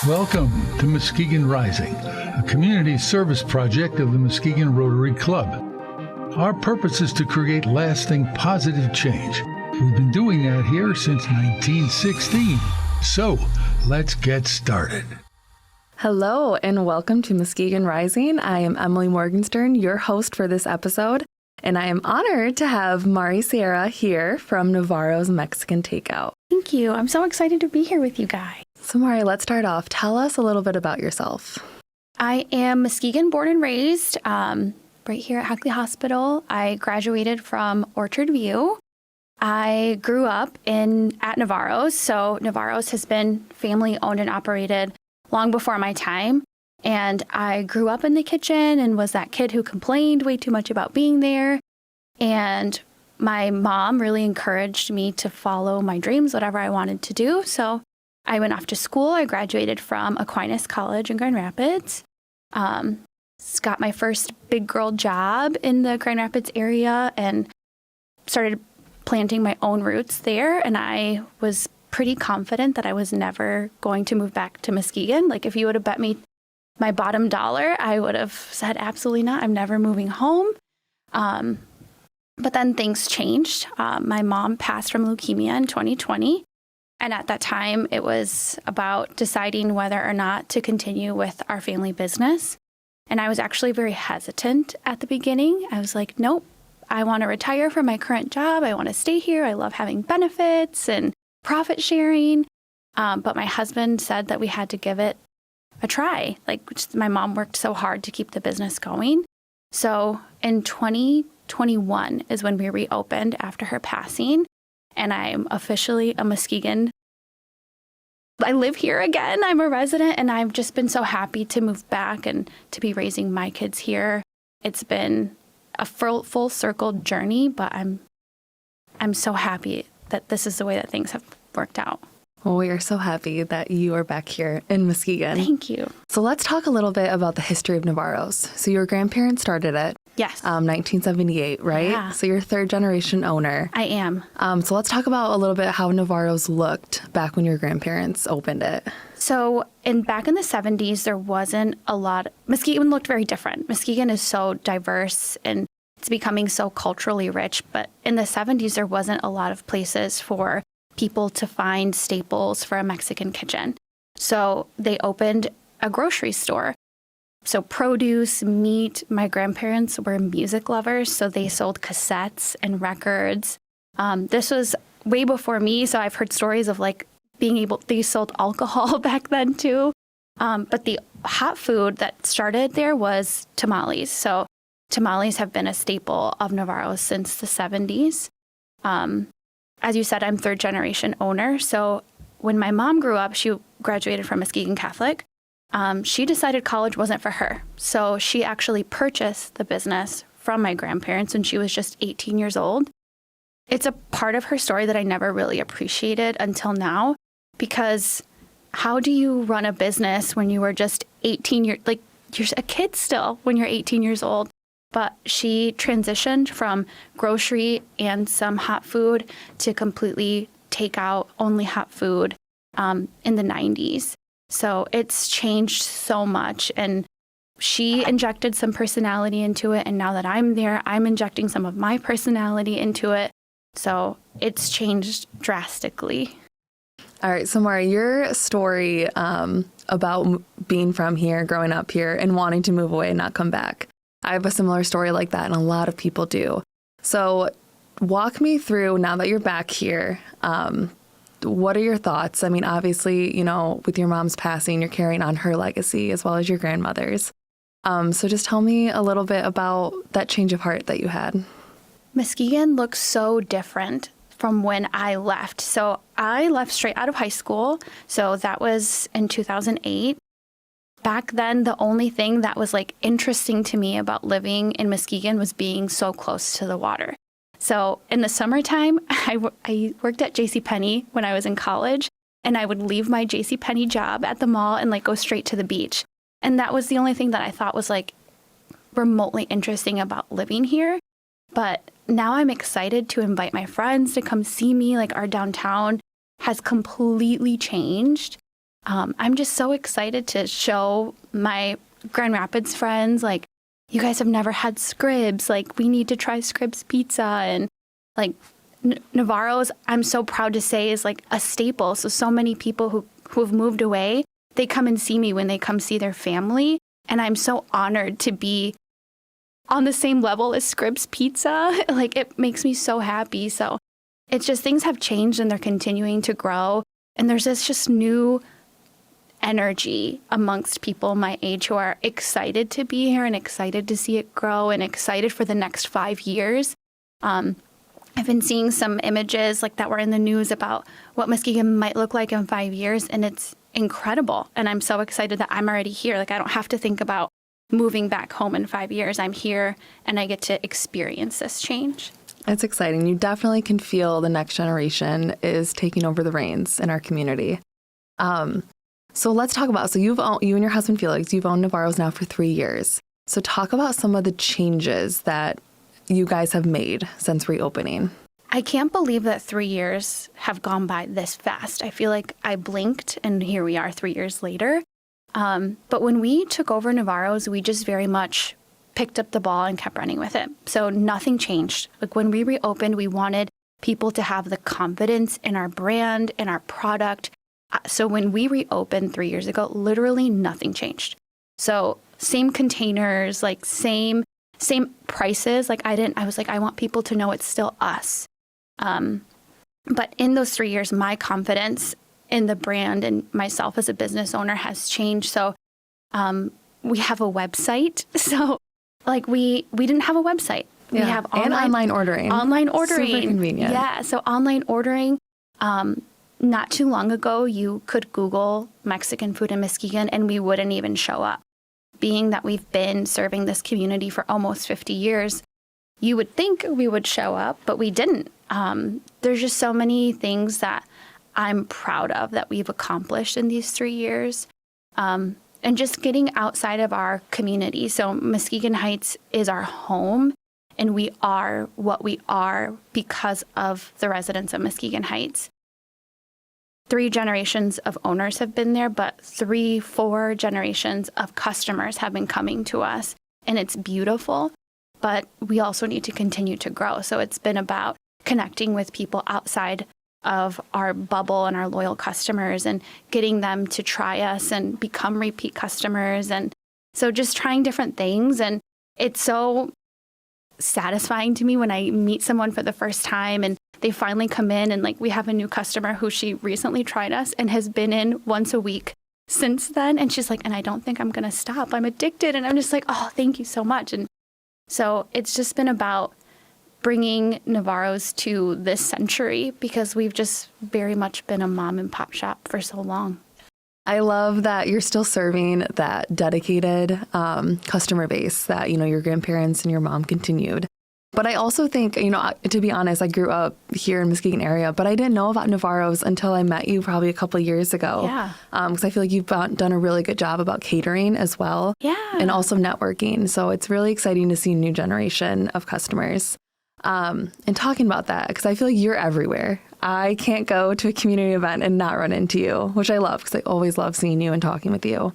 Welcome to Muskegon Rising, a community service project of the Muskegon Rotary Club. Our purpose is to create lasting positive change. We've been doing that here since 1916. So, let's get started. Hello, and welcome to Muskegon Rising. I am Emily Morgenstern, your host for this episode, and I am honored to have Marisela Sierra here from Navarro's Mexican Takeout. Thank you. I'm so excited to be here with you guys. So Mari, let's start off. Tell us a little bit about yourself. I am Muskegon born and raised, right here at Hockley Hospital. I graduated from Orchard View. I grew up at Navarro's, so Navarro's has been family owned and operated long before my time. And I grew up in the kitchen and was that kid who complained way too much about being there. And my mom really encouraged me to follow my dreams, whatever I wanted to do. So I went off to school. I graduated from Aquinas College in Grand Rapids. Got my first big girl job in the Grand Rapids area and started planting my own roots there. And I was pretty confident that I was never going to move back to Muskegon. Like if you would have bet me my bottom dollar, I would have said, absolutely not. I'm never moving home. But then things changed. My mom passed from leukemia in 2020. And at that time, it was about deciding whether or not to continue with our family business. And I was actually very hesitant at the beginning. I was like, nope, I want to retire from my current job. I want to stay here. I love having benefits and profit sharing. But my husband said that we had to give it a try. My mom worked so hard to keep the business going. So in 2021 is when we reopened after her passing. And I'm officially a Muskegon. I live here again. I'm a resident, and I've just been so happy to move back and to be raising my kids here. It's been a full circle journey, but I'm so happy that this is the way that things have worked out. Well, we are so happy that you are back here in Muskegon. Thank you. So let's talk a little bit about the history of Navarro's. So your grandparents started it. Yes. 1978, right? Yeah. So you're third generation owner. I am. So let's talk about a little bit how Navarro's looked back when your grandparents opened it. So back in the 70s, there wasn't a lot. Muskegon looked very different. Muskegon is so diverse and it's becoming so culturally rich. But in the 70s, there wasn't a lot of places for people to find staples for a Mexican kitchen. So they opened a grocery store. So produce, meat, my grandparents were music lovers, so they sold cassettes and records. This was way before me, so I've heard stories of they sold alcohol back then too. But the hot food that started there was tamales. So tamales have been a staple of Navarro since the 70s. As you said, I'm third generation owner. So when my mom grew up, she graduated from Muskegon Catholic. She decided college wasn't for her. So she actually purchased the business from my grandparents when she was just 18 years old. It's a part of her story that I never really appreciated until now, because how do you run a business when you were just 18 years, you're a kid still when you're 18 years old? But she transitioned from grocery and some hot food to completely takeout, only hot food in the 90s. So it's changed so much. And she injected some personality into it. And now that I'm there, I'm injecting some of my personality into it. So it's changed drastically. All right. So Mari, your story about being from here, growing up here, and wanting to move away and not come back. I have a similar story like that, and a lot of people do. So walk me through, now that you're back here, what are your thoughts? I mean, obviously, with your mom's passing, you're carrying on her legacy as well as your grandmother's. So just tell me a little bit about that change of heart that you had. Muskegon looks so different from when I left. So I left straight out of high school. So that was in 2008. Back then, the only thing that was interesting to me about living in Muskegon was being so close to the water. So in the summertime, I worked at JCPenney when I was in college, and I would leave my JCPenney job at the mall and go straight to the beach. And that was the only thing that I thought was remotely interesting about living here. But now I'm excited to invite my friends to come see me. Our downtown has completely changed. I'm just so excited to show my Grand Rapids friends, like, you guys have never had Scribs. Like, we need to try Scribs pizza. And like Navarro's, I'm so proud to say, is like a staple. So many people who have moved away, they come and see me when they come see their family. And I'm so honored to be on the same level as Scribs Pizza. Like, it makes me so happy. So it's just, things have changed and they're continuing to grow. And there's this just new energy amongst people my age who are excited to be here and excited to see it grow and excited for the next 5 years. I've been seeing some images like that were in the news about what Muskegon might look like in 5 years, and it's incredible. And I'm so excited that I'm already here. Like, I don't have to think about moving back home in 5 years. I'm here and I get to experience this change. It's exciting. You definitely can feel the next generation is taking over the reins in our community. So let's talk about, you and your husband Felix, you've owned Navarro's now for 3 years. So talk about some of the changes that you guys have made since reopening. I can't believe that 3 years have gone by this fast. I feel like I blinked and here we are 3 years later. But when we took over Navarro's, we just very much picked up the ball and kept running with it. So nothing changed. Like, when we reopened, we wanted people to have the confidence in our brand and our product. So when we reopened 3 years ago, literally nothing changed. So same containers, like same prices. Like, I was like, I want people to know it's still us. But in those 3 years, my confidence in the brand and myself as a business owner has changed. So we have a website. So like we didn't have a website. Yeah. We have online ordering. Online ordering. Super convenient. Yeah. So online ordering. Not too long ago, you could Google Mexican food in Muskegon and we wouldn't even show up. Being that we've been serving this community for almost 50 years, you would think we would show up, but we didn't. There's just so many things that I'm proud of that we've accomplished in these 3 years. And just getting outside of our community. So Muskegon Heights is our home, and we are what we are because of the residents of Muskegon Heights. 3 generations of owners have been there, but 3-4 generations of customers have been coming to us. And it's beautiful, but we also need to continue to grow. So it's been about connecting with people outside of our bubble and our loyal customers and getting them to try us and become repeat customers. And so just trying different things. And it's so satisfying to me when I meet someone for the first time and they finally come in, and like, we have a new customer who she recently tried us and has been in once a week since then. And she's like, and I don't think I'm going to stop. I'm addicted. And I'm just like, oh, thank you so much. And so it's just been about bringing Navarro's to this century because we've just very much been a mom and pop shop for so long. I love that you're still serving that dedicated customer base that, your grandparents and your mom continued. But I also think, to be honest, I grew up here in Muskegon area, but I didn't know about Navarro's until I met you probably a couple of years ago. Yeah. Because I feel like you've done a really good job about catering as well. Yeah. And also networking. So it's really exciting to see a new generation of customers. And talking about that, because I feel like you're everywhere. I can't go to a community event and not run into you, which I love because I always love seeing you and talking with you.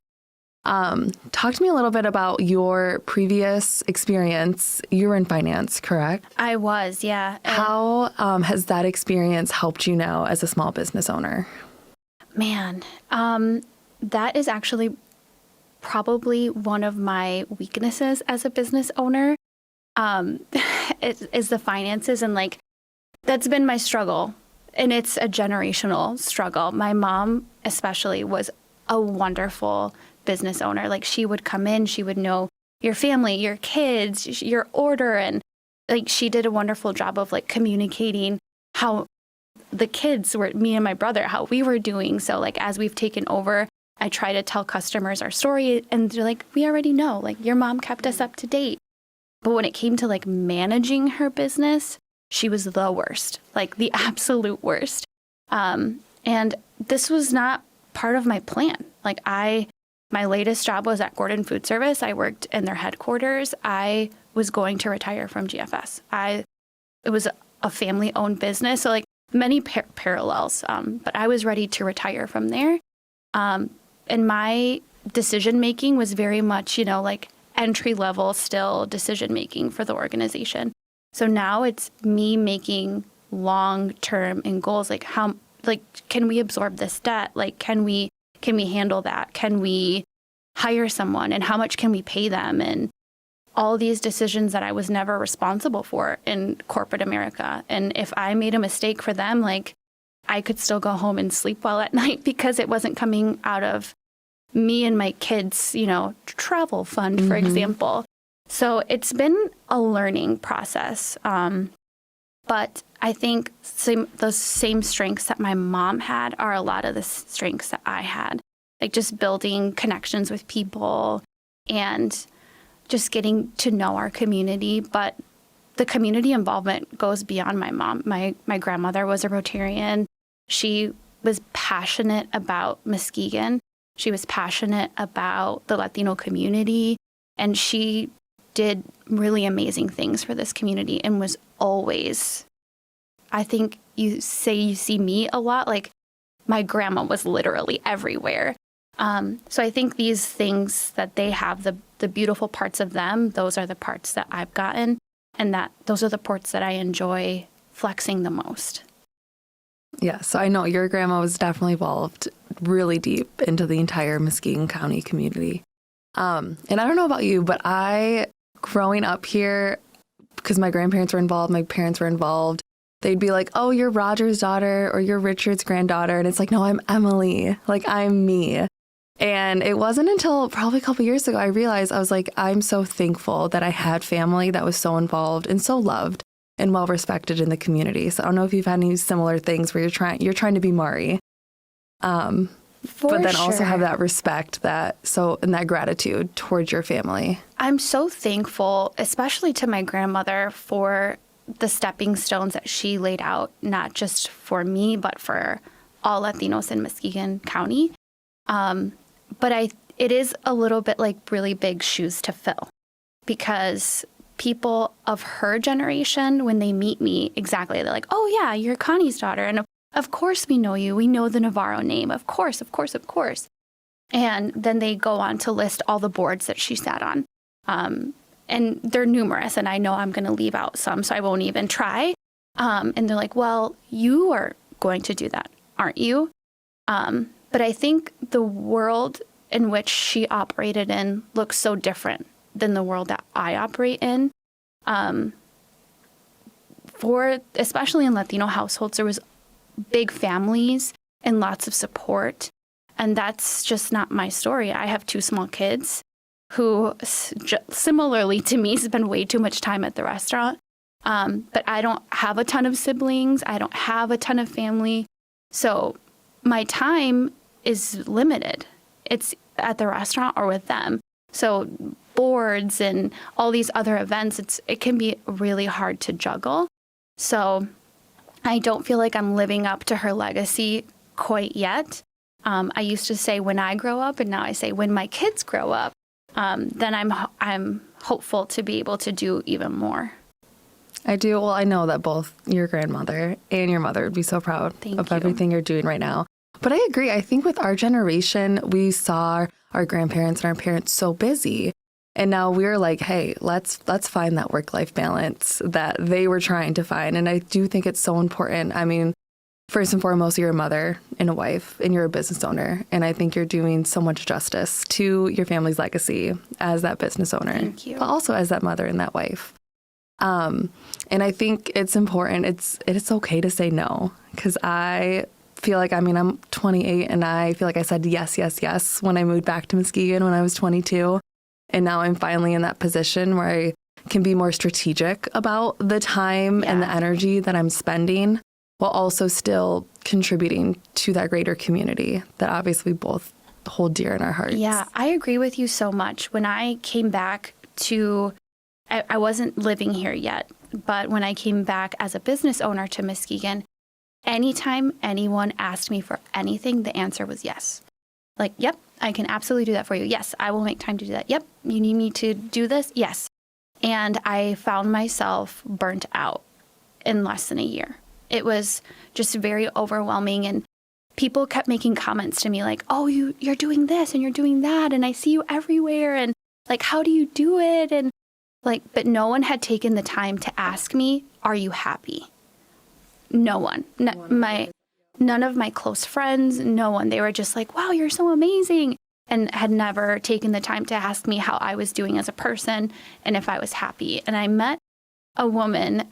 Talk to me a little bit about your previous experience. You were in finance, correct? I was, yeah. How has that experience helped you now as a small business owner? Man, that is actually probably one of my weaknesses as a business owner, is the finances. And like, that's been my struggle. And it's a generational struggle. My mom especially was a wonderful business owner. Like, she would come in, she would know your family, your kids, your order. And like, she did a wonderful job of like communicating how the kids were, me and my brother, how we were doing. So like, as we've taken over, I try to tell customers our story and they're like, we already know, like, your mom kept us up to date. But when it came to like managing her business, she was the worst, like the absolute worst. And this was not part of my plan. Like, my latest job was at Gordon Food Service. I worked in their headquarters. I was going to retire from GFS. It was a family-owned business, so like many parallels. But I was ready to retire from there. And my decision making was very much, like entry level still decision making for the organization. So now it's me making long term and goals, like can we absorb this debt? Like, can we handle that? Can we hire someone, and how much can we pay them? And all these decisions that I was never responsible for in corporate America. And if I made a mistake for them, like, I could still go home and sleep well at night because it wasn't coming out of me and my kids, travel fund, for example. So it's been a learning process. But I think those same strengths that my mom had are a lot of the strengths that I had, like just building connections with people and just getting to know our community. But the community involvement goes beyond my mom. My grandmother was a Rotarian. She was passionate about Muskegon. She was passionate about the Latino community, and she did really amazing things for this community and was always, I think you see me a lot, like my grandma was literally everywhere. So I think these things that they have, the beautiful parts of them, those are the parts that I've gotten, and those are the parts that I enjoy flexing the most. Yeah, so I know your grandma was definitely involved really deep into the entire Muskegon County community. And I don't know about you, but growing up here, because my grandparents were involved, my parents were involved, they'd be like, oh, you're Roger's daughter or you're Richard's granddaughter. And it's like, no, I'm Emily. Like, I'm me. And it wasn't until probably a couple years ago I realized, I was like, I'm so thankful that I had family that was so involved and so loved and well respected in the community. So I don't know if you've had any similar things where you're trying to be Mari, but then also have that respect and that gratitude towards your family. I'm so thankful, especially to my grandmother, for the stepping stones that she laid out, not just for me, but for all Latinos in Muskegon County. But it is a little bit like really big shoes to fill, because people of her generation, when they meet me, exactly, they're like, oh yeah, you're Connie's daughter. And of course we know you. We know the Navarro name. Of course, of course, of course. And then they go on to list all the boards that she sat on. And they're numerous, and I know I'm going to leave out some, so I won't even try. And they're like, well, you are going to do that, aren't you? But I think the world in which she operated in looks so different than the world that I operate in. Especially in Latino households, there was big families and lots of support. And that's just not my story. I have 2 small kids who, similarly to me, spend way too much time at the restaurant. But I don't have a ton of siblings. I don't have a ton of family. So my time is limited. It's at the restaurant or with them. So boards and all these other events, it can be really hard to juggle. So I don't feel like I'm living up to her legacy quite yet. I used to say when I grow up, and now I say when my kids grow up, then I'm hopeful to be able to do even more. I do. Well, I know that both your grandmother and your mother would be so proud of everything you're doing right now. But I agree. I think with our generation, we saw our grandparents and our parents so busy. And now we're like, hey, let's find that work-life balance that they were trying to find. And I do think it's so important. I mean, first and foremost, you're a mother and a wife, and you're a business owner. And I think you're doing so much justice to your family's legacy as that business owner. Thank you. But also as that mother and that wife. And I think it's important. It's okay to say no, because I feel like, I'm 28, and I feel like I said yes, yes, yes when I moved back to Muskegon when I was 22. And now I'm finally in that position where I can be more strategic about the time and the energy that I'm spending, while also still contributing to that greater community that obviously both hold dear in our hearts. Yeah, I agree with you so much. When I came back I wasn't living here yet, but when I came back as a business owner to Muskegon, anytime anyone asked me for anything, the answer was yes. Like, yep, I can absolutely do that for you. Yes, I will make time to do that. Yep, you need me to do this? Yes. And I found myself burnt out in less than a year. It was just very overwhelming. And people kept making comments to me like, oh, you're doing this and you're doing that. And I see you everywhere. And like, how do you do it? And like, but no one had taken the time to ask me, are you happy? No one. None of my close friends, no one. They were just like, wow, you're so amazing. And had never taken the time to ask me how I was doing as a person and if I was happy. And I met a woman,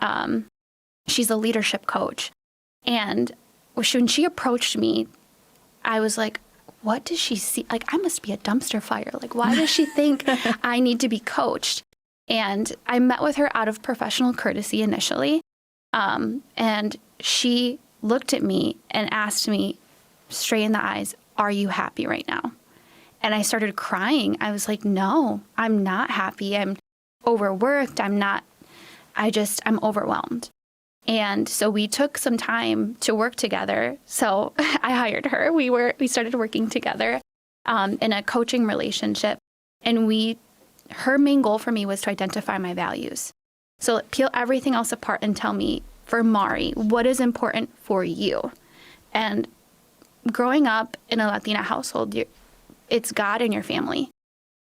she's a leadership coach. And when she approached me, I was like, what does she see? Like, I must be a dumpster fire. Like, why does she think I need to be coached? And I met with her out of professional courtesy initially. And she looked at me and asked me straight in the eyes, are you happy right now? And I started crying. I was like, no, I'm not happy. I'm overworked. I'm overwhelmed. And so we took some time to work together. So I hired her. We started working together in a coaching relationship. And her main goal for me was to identify my values. So peel everything else apart and tell me, for Mari, what is important for you? And growing up in a Latina household, it's God and your family.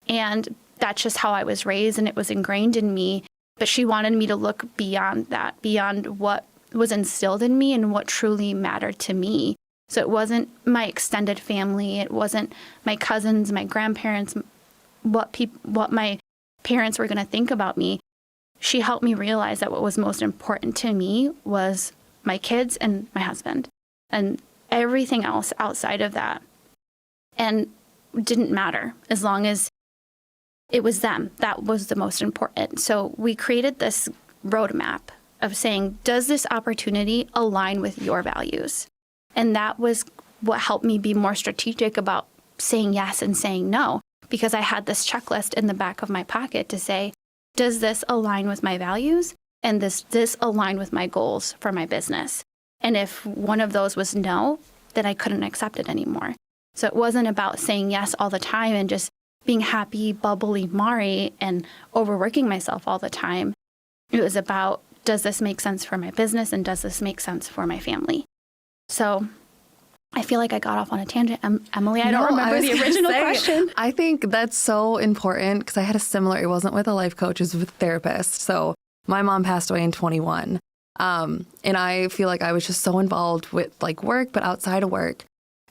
And that's just how I was raised, and it was ingrained in me. But she wanted me to look beyond that, beyond what was instilled in me and what truly mattered to me. So it wasn't my extended family. It wasn't my cousins, my grandparents, what my parents were going to think about me. She helped me realize that what was most important to me was my kids and my husband, and everything else outside of that. And didn't matter as long as it was them. That was the most important. So we created this roadmap of saying, does this opportunity align with your values? And that was what helped me be more strategic about saying yes and saying no, because I had this checklist in the back of my pocket to say, does this align with my values? And this align with my goals for my business? And if one of those was no, then I couldn't accept it anymore. So it wasn't about saying yes all the time and just being happy, bubbly Mari and overworking myself all the time. It was about, does this make sense for my business and does this make sense for my family? So I feel like I got off on a tangent. Emily, I don't remember the original question. I think that's so important because I had a similar, it wasn't with a life coach, it was with a therapist. So my mom passed away in 21. And I feel like I was just so involved with like work, but outside of work.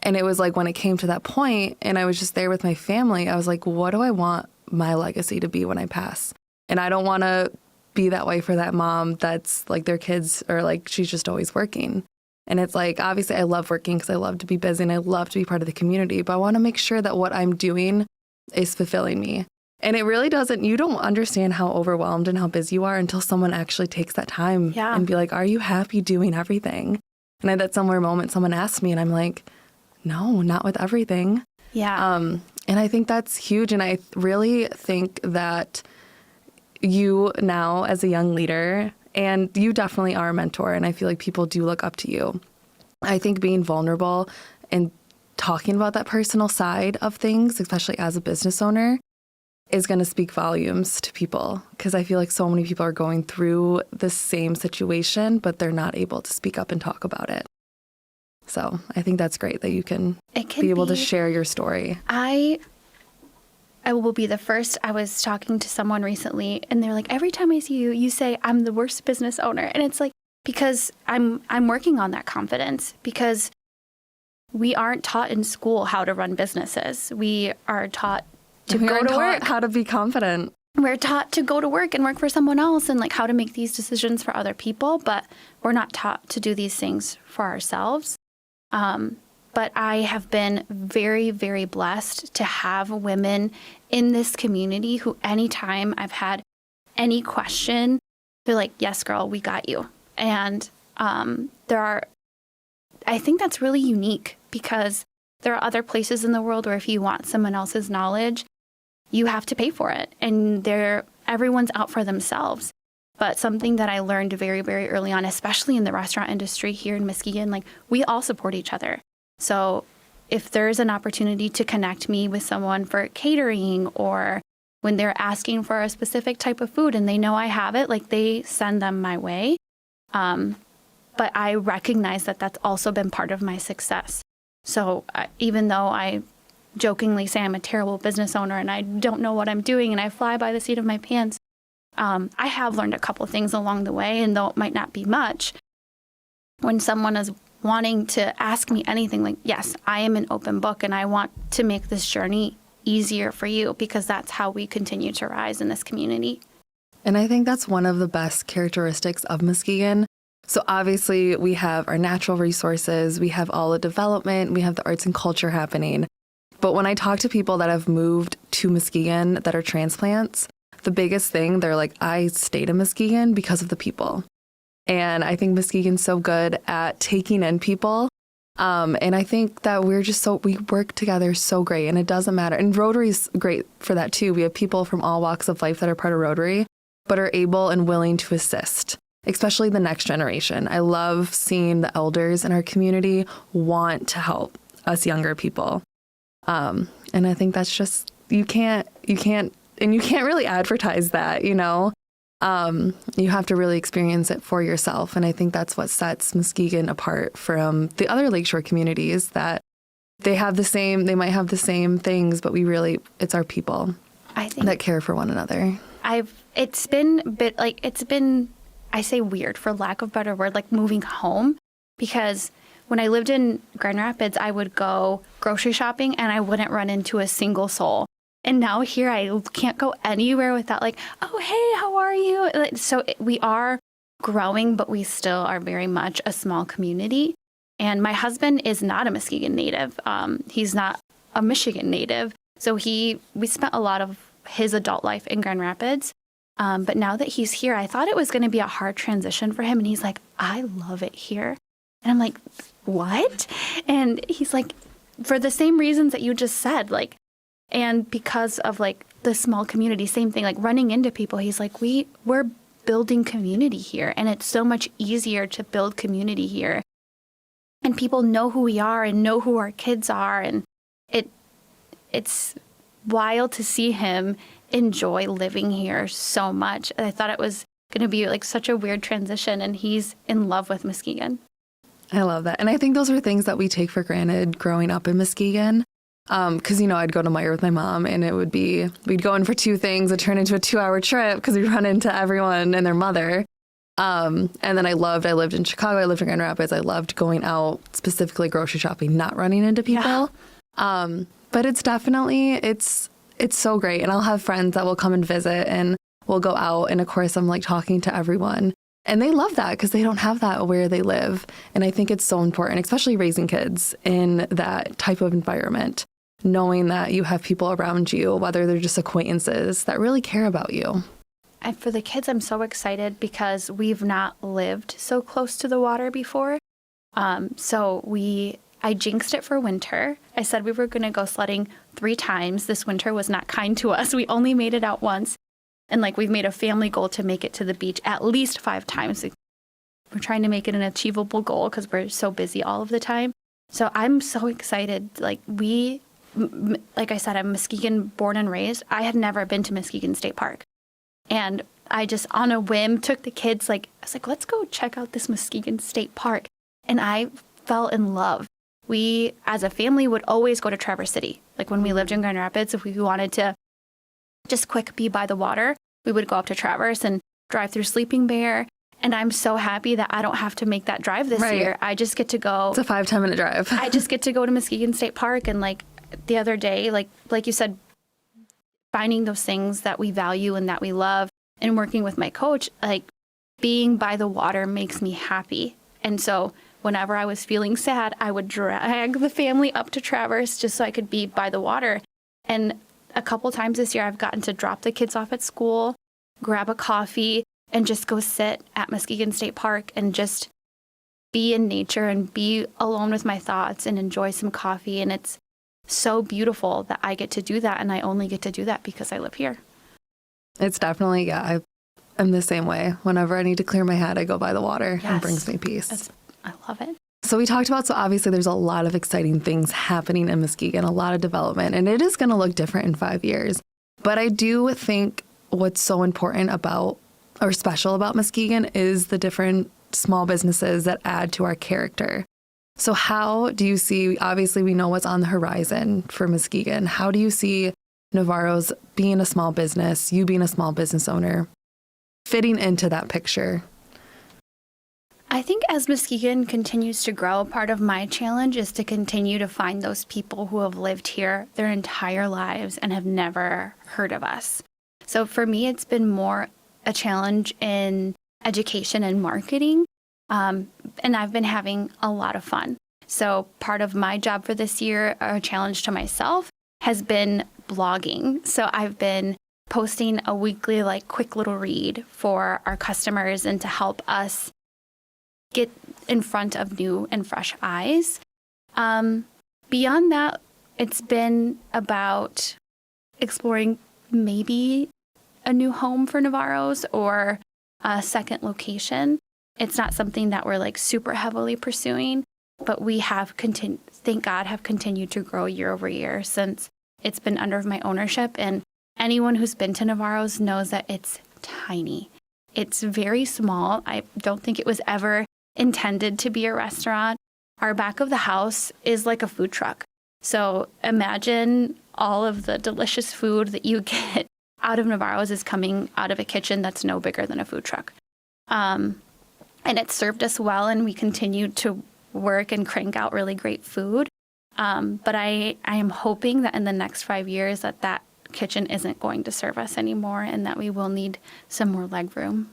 And it was like when it came to that point and I was just there with my family, I was like, what do I want my legacy to be when I pass? And I don't want to be that way for that mom that's like their kids or like she's just always working. And it's like, obviously I love working because I love to be busy and I love to be part of the community, but I want to make sure that what I'm doing is fulfilling me. And it really doesn't, you don't understand how overwhelmed and how busy you are until someone actually takes that time and be like, are you happy doing everything? And I had that somewhere moment someone asked me and I'm like, no, not with everything. Yeah. And I think that's huge. And I really think that you now as a young leader, and you definitely are a mentor, and I feel like people do look up to you. I think being vulnerable and talking about that personal side of things, especially as a business owner, is going to speak volumes to people because I feel like so many people are going through the same situation, but they're not able to speak up and talk about it. So I think that's great that you can be able to share your story. I will be the first. I was talking to someone recently and they're like, every time I see you, you say I'm the worst business owner. And it's like, because I'm working on that confidence because we aren't taught in school how to run businesses. We are taught to go to work. How to be confident. We're taught to go to work and work for someone else and like how to make these decisions for other people, but we're not taught to do these things for ourselves. But I have been very, very blessed to have women in this community who anytime I've had any question, they're like, yes, girl, we got you. And I think that's really unique because there are other places in the world where if you want someone else's knowledge, you have to pay for it. And everyone's out for themselves. But something that I learned very, very early on, especially in the restaurant industry here in Muskegon, like we all support each other. So if there's an opportunity to connect me with someone for catering or when they're asking for a specific type of food and they know I have it, like they send them my way. But I recognize that that's also been part of my success So even though I jokingly say I'm a terrible business owner and I don't know what I'm doing and I fly by the seat of my pants, I have learned a couple things along the way. And though it might not be much, when someone is wanting to ask me anything, like, yes, I am an open book and I want to make this journey easier for you, because that's how we continue to rise in this community. And I think that's one of the best characteristics of Muskegon. So obviously we have our natural resources, we have all the development, we have the arts and culture happening. But when I talk to people that have moved to Muskegon that are transplants, the biggest thing, they're like, I stayed in Muskegon because of the people. And I think Muskegon's so good at taking in people. And I think that we work together so great, and it doesn't matter. And Rotary's great for that too. We have people from all walks of life that are part of Rotary, but are able and willing to assist, especially the next generation. I love seeing the elders in our community want to help us younger people. And I think that's just, you can't really advertise that, you know? You have to really experience it for yourself. And I think that's what sets Muskegon apart from the other lakeshore communities, that they might have the same things, but it's our people, I think, that care for one another. It's been, I say weird for lack of a better word, like moving home, because when I lived in Grand Rapids, I would go grocery shopping and I wouldn't run into a single soul. And now here I can't go anywhere without like, oh, hey, how are you? So we are growing, but we still are very much a small community. And my husband is not a Muskegon native. He's not a Michigan native. So we spent a lot of his adult life in Grand Rapids. But now that he's here, I thought it was going to be a hard transition for him. And he's like, I love it here. And I'm like, what? And he's like, for the same reasons that you just said, like, and because of like the small community, same thing, like running into people, he's like, we're building community here, and it's so much easier to build community here. And people know who we are and know who our kids are, and it's wild to see him enjoy living here so much. And I thought it was going to be like such a weird transition, and he's in love with Muskegon. I love that. And I think those are things that we take for granted growing up in Muskegon. Because, I'd go to Meyer with my mom, and we'd go in for 2 things. It'd turn into a 2-hour trip because we'd run into everyone and their mother. And then I lived in Chicago, I lived in Grand Rapids. I loved going out, specifically grocery shopping, not running into people. Yeah. But it's definitely, it's so great. And I'll have friends that will come and visit, and we'll go out. And of course, I'm like talking to everyone. And they love that because they don't have that where they live. And I think it's so important, especially raising kids in that type of environment, knowing that you have people around you, whether they're just acquaintances, that really care about you. And for the kids, I'm so excited because we've not lived so close to the water before. I jinxed it for winter. I said we were going to go sledding 3 times. This winter was not kind to us. We only made it out once. And we've made a family goal to make it to the beach at least 5 times. We're trying to make it an achievable goal because we're so busy all of the time. So I'm so excited. Like I said, I'm Muskegon born and raised. I had never been to Muskegon State Park. And I just, on a whim, took the kids, I was like, let's go check out this Muskegon State Park. And I fell in love. We, as a family, would always go to Traverse City. When we lived in Grand Rapids, if we wanted to just quick be by the water, we would go up to Traverse and drive through Sleeping Bear. And I'm so happy that I don't have to make that drive this year. I just get to go. It's a 5-10 minute drive. I just get to go to Muskegon State Park. And the other day, like you said, finding those things that we value and that we love, and working with my coach, being by the water makes me happy. And so whenever I was feeling sad, I would drag the family up to Traverse just so I could be by the water. And a couple times this year, I've gotten to drop the kids off at school, grab a coffee, and just go sit at Muskegon State Park and just be in nature and be alone with my thoughts and enjoy some coffee. And it's so beautiful that I get to do that. And I only get to do that because I live here. It's definitely, I'm the same way. Whenever I need to clear my head, I go by the water. Yes. And it brings me peace. I love it. So we talked about, obviously there's a lot of exciting things happening in Muskegon, a lot of development, and it is going to look different in 5 years. But I do think what's so important about, or special about Muskegon, is the different small businesses that add to our character. So how do you see, obviously we know what's on the horizon for Muskegon. How do you see Navarro's being a small business, you being a small business owner, fitting into that picture? I think as Muskegon continues to grow, part of my challenge is to continue to find those people who have lived here their entire lives and have never heard of us. So for me, it's been more a challenge in education and marketing, and I've been having a lot of fun. So part of my job for this year, or a challenge to myself, has been blogging. So I've been posting a weekly, quick little read for our customers and to help us get in front of new and fresh eyes. Beyond that, it's been about exploring maybe a new home for Navarro's or a second location. It's not something that we're super heavily pursuing, but we have thank God, have continued to grow year over year since it's been under my ownership. And anyone who's been to Navarro's knows that it's tiny. It's very small. I don't think it was ever intended to be a restaurant. Our back of the house is like a food truck. So imagine all of the delicious food that you get out of Navarro's is coming out of a kitchen that's no bigger than a food truck. And it served us well, and we continued to work and crank out really great food. But I am hoping that in the next 5 years that kitchen isn't going to serve us anymore and that we will need some more leg room.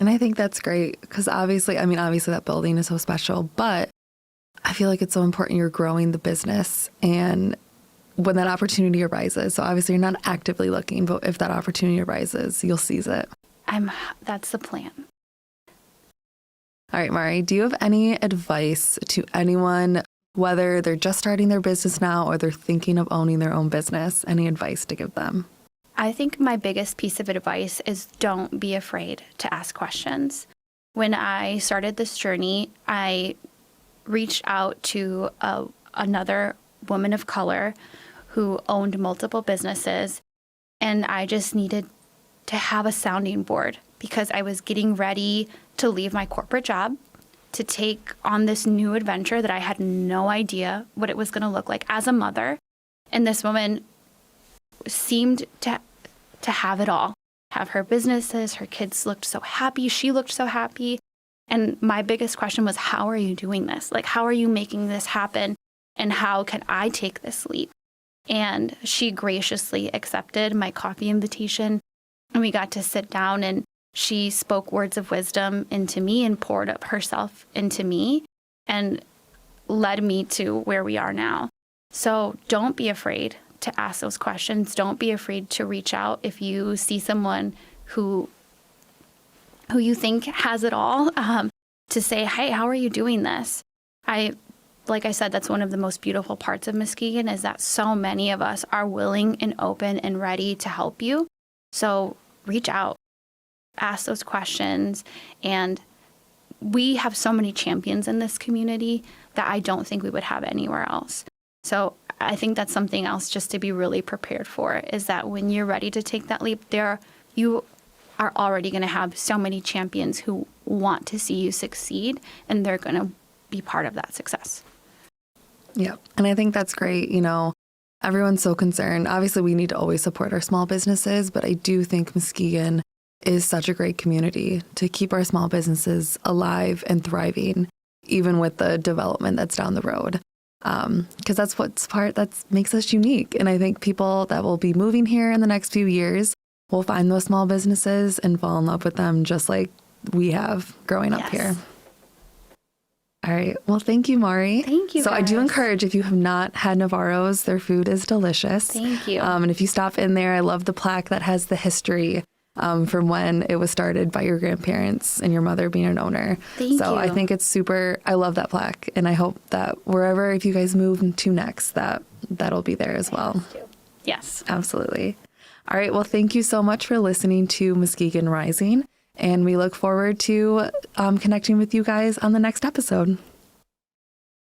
And I think that's great because obviously that building is so special, but I feel like it's so important you're growing the business and when that opportunity arises. So obviously you're not actively looking, but if that opportunity arises, you'll seize it. That's the plan. All right, Mari, do you have any advice to anyone, whether they're just starting their business now or they're thinking of owning their own business? Any advice to give them? I think my biggest piece of advice is don't be afraid to ask questions. When I started this journey, I reached out to another woman of color who owned multiple businesses, and I just needed to have a sounding board because I was getting ready to leave my corporate job to take on this new adventure that I had no idea what it was going to look like as a mother. And this woman seemed to have it all, have her businesses, her kids looked so happy, she looked so happy. And my biggest question was, how are you doing this? How are you making this happen? And how can I take this leap? And she graciously accepted my coffee invitation. And we got to sit down, and she spoke words of wisdom into me and poured up herself into me and led me to where we are now. So don't be afraid to ask those questions. Don't be afraid to reach out if you see someone who you think has it all, to say, hey, how are you doing this? Like I said, that's one of the most beautiful parts of Muskegon is that so many of us are willing and open and ready to help you. So reach out, ask those questions. And we have so many champions in this community that I don't think we would have anywhere else. So I think that's something else just to be really prepared for, is that when you're ready to take that leap, you are already going to have so many champions who want to see you succeed, and they're going to be part of that success. Yeah. And I think that's great. Everyone's so concerned. Obviously, we need to always support our small businesses, but I do think Muskegon is such a great community to keep our small businesses alive and thriving, even with the development that's down the road. Because that's that makes us unique. And I think people that will be moving here in the next few years will find those small businesses and fall in love with them just like we have growing up here. All right. Well, thank you, Mari. Thank you. So guys. I do encourage, if you have not had Navarro's, their food is delicious. Thank you. And if you stop in there, I love the plaque that has the history from when it was started by your grandparents and your mother being an owner. Thank you. So I think it's I love that plaque. And I hope that wherever, if you guys move to next, that'll be there as well. Yes. Absolutely. All right. Well, thank you so much for listening to Muskegon Rising. And we look forward to connecting with you guys on the next episode.